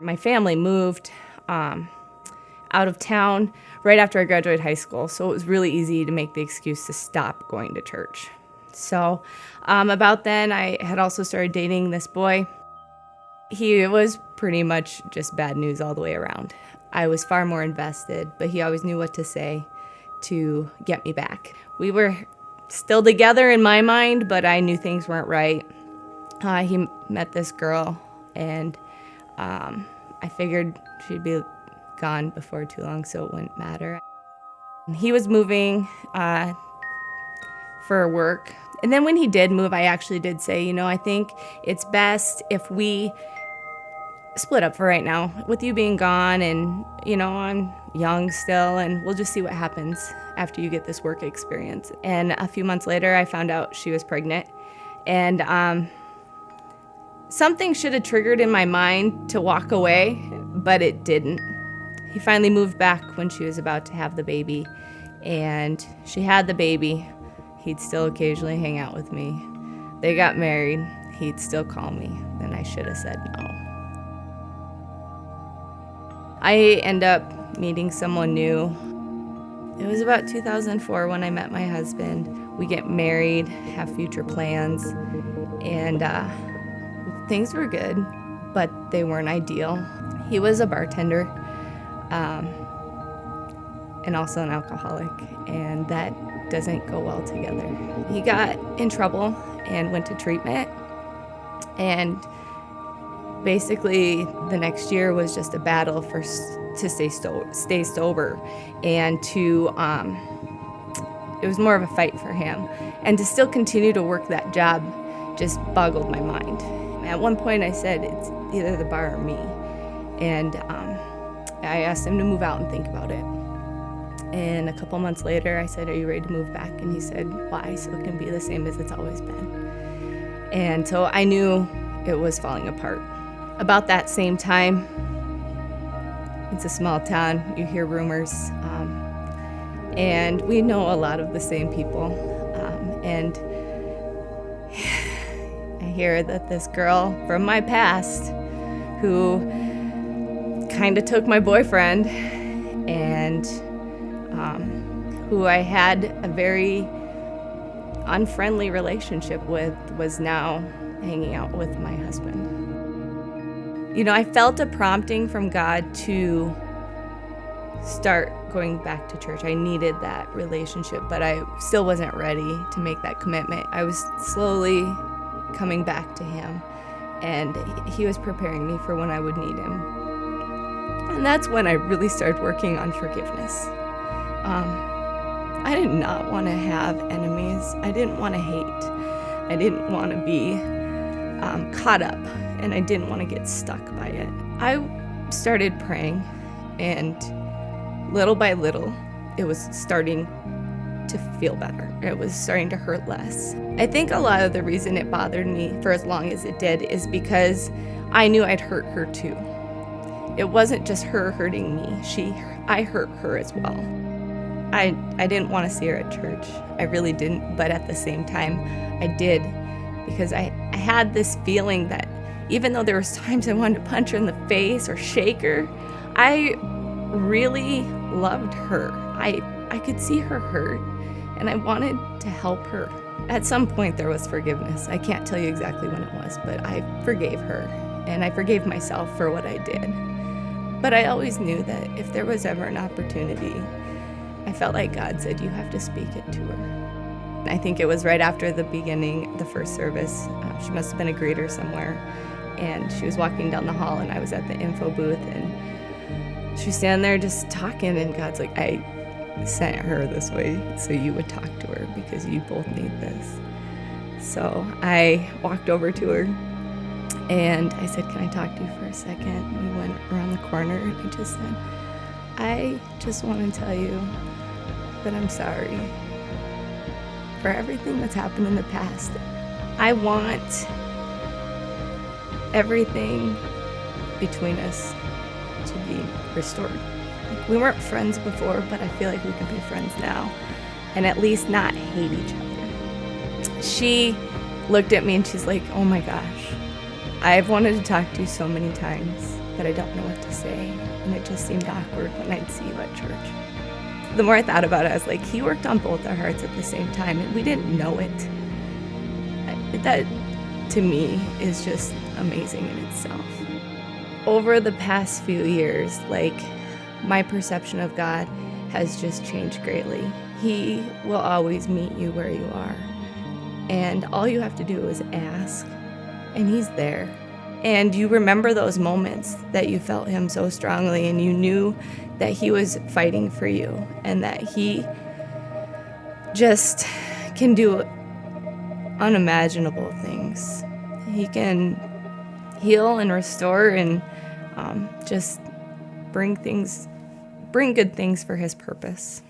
My family moved out of town right after I graduated high school, so it was really easy to make the excuse to stop going to church. So about then, I had also started dating this boy. He was pretty much just bad news all the way around. I was far more invested, but he always knew what to say to get me back. We were still together in my mind, but I knew things weren't right. He met this girl, and I figured she'd be gone before too long, so it wouldn't matter. He was moving for work. And then when he did move, I actually did say, I think it's best if we split up for right now. With you being gone and, I'm young still, and we'll just see what happens after you get this work experience. And a few months later, I found out she was pregnant. And something should have triggered in my mind to walk away, but it didn't. He finally moved back when she was about to have the baby, and she had the baby. He'd still occasionally hang out with me. They got married. He'd still call me, and I should have said no. I end up meeting someone new. It was about 2004 when I met my husband. We get married, have future plans, and things were good, but they weren't ideal. He was a bartender and also an alcoholic, and that doesn't go well together. He got in trouble and went to treatment, and basically the next year was just a battle to stay sober, and it was more of a fight for him. And to still continue to work that job just boggled my mind. At one point I said, it's either the bar or me. And I asked him to move out and think about it. And a couple months later, I said, are you ready to move back? And he said, why? So it can be the same as it's always been. And so I knew it was falling apart. About that same time, it's a small town, you hear rumors, and we know a lot of the same people. And I hear that this girl from my past, who kind of took my boyfriend and who I had a very unfriendly relationship with, was now hanging out with my husband. I felt a prompting from God to start going back to church. I needed that relationship, but I still wasn't ready to make that commitment. I was slowly coming back to him, and he was preparing me for when I would need him. And that's when I really started working on forgiveness. I did not want to have enemies. I didn't want to hate. I didn't want to be caught up, and I didn't want to get stuck by it. I started praying, and little by little, it was starting to feel better. It was starting to hurt less. I think a lot of the reason it bothered me for as long as it did is because I knew I'd hurt her too. It wasn't just her hurting me. I hurt her as well. I didn't want to see her at church. I really didn't, but at the same time, I did, because I had this feeling that even though there was times I wanted to punch her in the face or shake her, I really loved her. I could see her hurt, and I wanted to help her. At some point there was forgiveness. I can't tell you exactly when it was, but I forgave her, and I forgave myself for what I did. But I always knew that if there was ever an opportunity, I felt like God said, you have to speak it to her. I think it was right after the first service. She must have been a greeter somewhere, and she was walking down the hall, and I was at the info booth, and she was standing there just talking, and God's like, I sent her this way so you would talk to her because you both need this. So I walked over to her, and I said, can I talk to you for a second? We went around the corner, and I just said, I just want to tell you that I'm sorry for everything that's happened in the past. I want everything between us to be restored. We weren't friends before, but I feel like we can be friends now and at least not hate each other. She looked at me and she's like, oh my gosh, I've wanted to talk to you so many times, but I don't know what to say. And it just seemed awkward when I'd see you at church. The more I thought about it, I was like, he worked on both our hearts at the same time, and we didn't know it. That, to me, is just amazing in itself. Over the past few years, my perception of God has just changed greatly. He will always meet you where you are. And all you have to do is ask, and he's there. And you remember those moments that you felt him so strongly, and you knew that he was fighting for you, and that he just can do unimaginable things. He can heal and restore and just bring good things for his purpose.